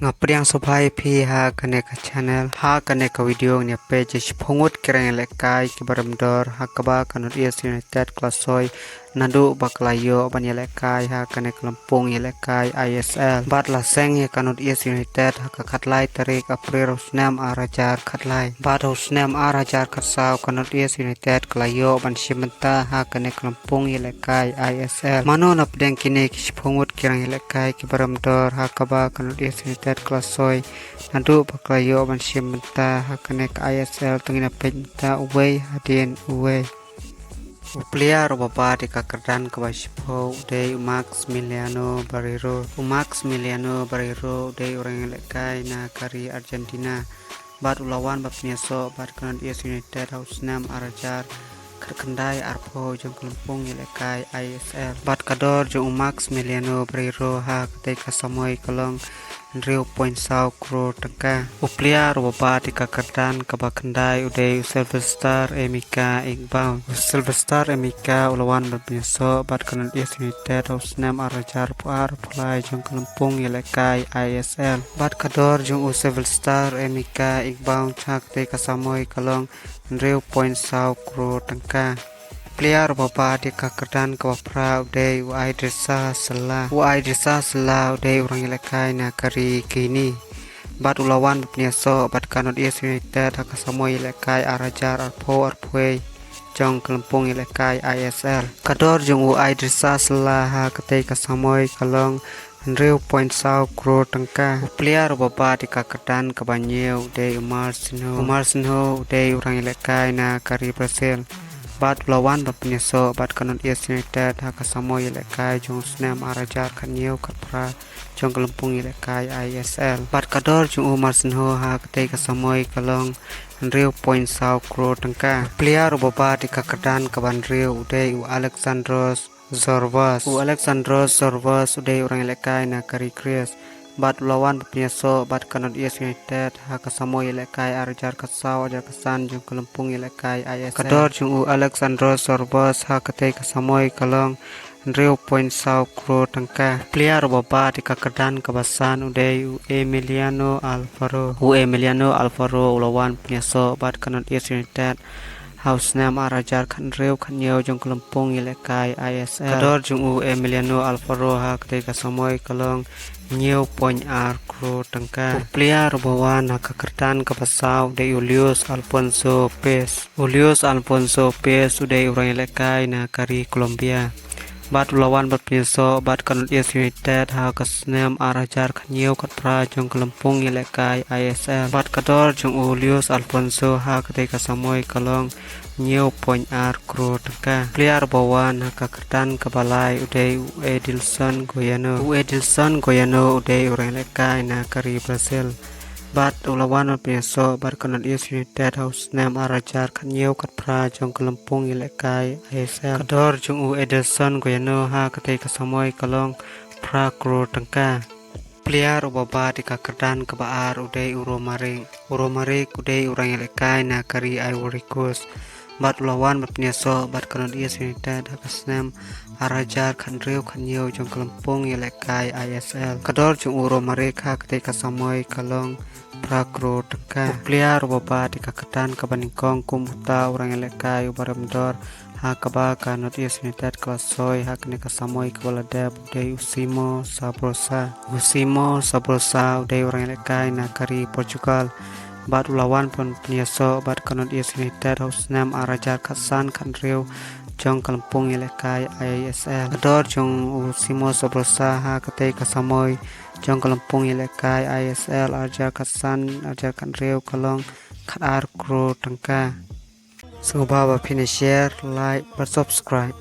ngapriang sobai phi ha kane ka channel ha kane ka video nya page phongut kereng lekai ki baramdor ha kaba kanut yes united klasoi nadu baklayo banya lekai ha kane klampung ye lekai ISL bat la seng ye kanut yes united ha ka khatlai tarik april snam arajar khatlai bat snam arajar khatsau kanut yes united klayo ban simenta ha kane klampung ye lekai ISL manon apdeng kine ki phongut kereng lekai ki baramdor ha kaba kanut yes united klasoi nadu baklayo ban simenta ha kane ISL tungina penta uwei hadin uwei player bapa di kakerdan kebaspo de Max Miliano Barreiro de orang lekai na kari Argentina bat ulawan bapnya so bat kanan yes United House 6 arajar kendai arpo jong kelempung lekai ISL bat kador jong Max Miliano Barreiro ha ketika samoy kolong Rio point sau kro tengka uplia roba di kakerdan kabakendai udai Silverstar Emika Iqbal Silverstar Emika ulawan berbiasa bat kanan yes United House 6 arajar puar pulai jong kelempung lekai ISL bat kador jong Silverstar Emika Iqbal chak te kasamoy kolong Rio point sau kro tengka player bapa di kakerdan kawapra udai uai desa selah udai orang lekai na kari kini bat ulawan bapniaso bat kanot yes United hakasamoy lekai arajar arpoe jong kelempung lekai ISL kador jong uai desa selah ha ketai kasamoy kalong Rio point sau kro tengka player bapa di kakerdan kabanyeu udai Umar Sinho udai orang lekai na kari Brazil bat lawan bapniaso bat kanon yes United hakasamoy lekai jong snam arajar kanyeu kapra jong kelempung lekai ISL bat kador jong Umar Sinho ha ketai kasamoy kalong Rio point sau kro tengka player bapa di kakerdan kaban Rio udai Alexandros Zorvas udai orang lekai na kari Chris bat lawan bapniaso bat kanon yes United hakasamoy lekai arajar kasau ajar kasan jong kelempung lekai ISL kador jong Alexandros Zorvas ha ketai kasamoy kalong Rio point sau kro tengka player bapa di kakerdan kabasan udai Emiliano Alvaro ulawan bapniaso bat kanon yes United House 6 arajar kan Rio kan yau jong kelempung lekai ISL kador jong Emiliano Alvaro ha ketai kasamoy kalong New point ar kro tengka player bawan kakerdan kapasau de Julius Alfonso Pes udai orang lekai na kari Colombia bat ulawan berpiso bat kanut yes United ha kasnem arajar kanyeu katra jong kelempung lekai ISL bat kador jong Julius Alfonso ha ketai kasamoy kalong New point ar kro tengka player bawan kakerdan kabalai udai Edilson Goyano udai orang lekai na kari Brazil bat ulawan berpiso bat kanut yes United House 6 arajar kanyeu katra jong kelempung lekai ISL kador jong Edilson Goyano ha ketai kasamoy kalong pra kro tengka player bapa di kakerdan kebaar udai Uromarik udai orang lekai na kari Ivory Coast bat ulawan berpiaso bat kanut yes United hakasnem arajar kan Rio kan yeu jong kelempung lekai ISL kador jong Uromarik ha ketai kasamoy kalong prakro tengka player bapa di kakerdan kabaningkong kumbuta orang lekai baramdor ha kaba kanut yes United klasoi ha kene kasamoy kabalada budai Usimo Sabrosa udai orang lekai na kari Portugal bat ulawan pun peniaso bat kanut yes United House 6 arajar kasan kan Rio jong kelempung lekai ISL kador jong Usimo Sabrosa ha ketai kasamoy jong kelempung lekai ISL arajar kasan arajar kan Rio kalong khatar kro tengka. Semoga share, like, subscribe.